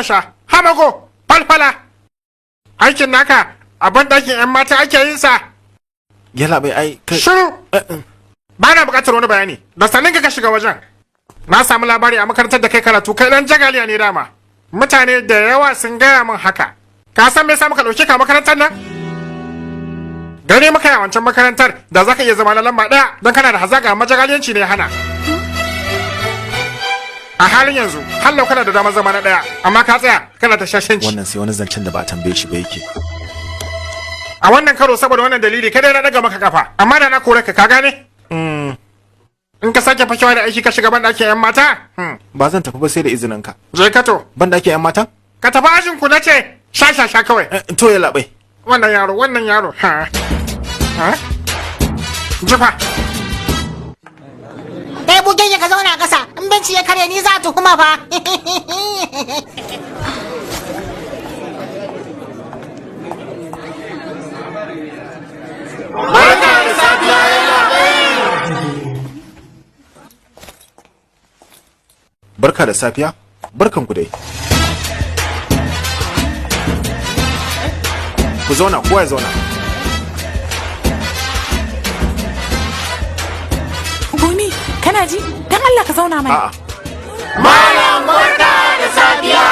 shashasha, hamago, falfala. Aikin naka a banɗakin 'yan mata ake yin sa. Yalla bai ai kai. Shiru. Ba na buƙatar wani bayani. Da sannin ka shiga wajen. Na samu labari a makarantar da kai karatu kai dan jagaliya ne dama. Mutane da yawa sun gaya min haka. Ka san me yasa muka ɗauke ka makarantar nan? Gane maka yawancin makarantar da zaka iya zama na lamba ɗaya don kana da hazaƙa majagaliyanci ne hana. A halin yanzu, hallau kana da damar zama na ɗaya, amma ka tsaya kana ta shashanci. Wannan sai wani zancen da ba tambaye shi ba yake. A wannan karo saboda wannan dalili kada na daga maka kafa, amma da na kore ka gane? In ka sake fashewa da aiki ka shiga ban ɗakin 'yan mata? Ba zan tafi ba sai da izinin ka. Je ka to. Ban ɗakin 'yan mata? Ka tafi ajin ku na ce, sha kawai. To ya labai. Wannan yaro, ha? Jifa. Kai bugen ya ka zauna a ƙasa, in benci ya karya ni za a tuhuma fa. Barka da safiya yana Barka da safiya, barkan ku dai. Ku zauna, kowa ya zauna. Goni, kana ji? Dan Allah ka zauna mana. A'a. Malam barka da safiya.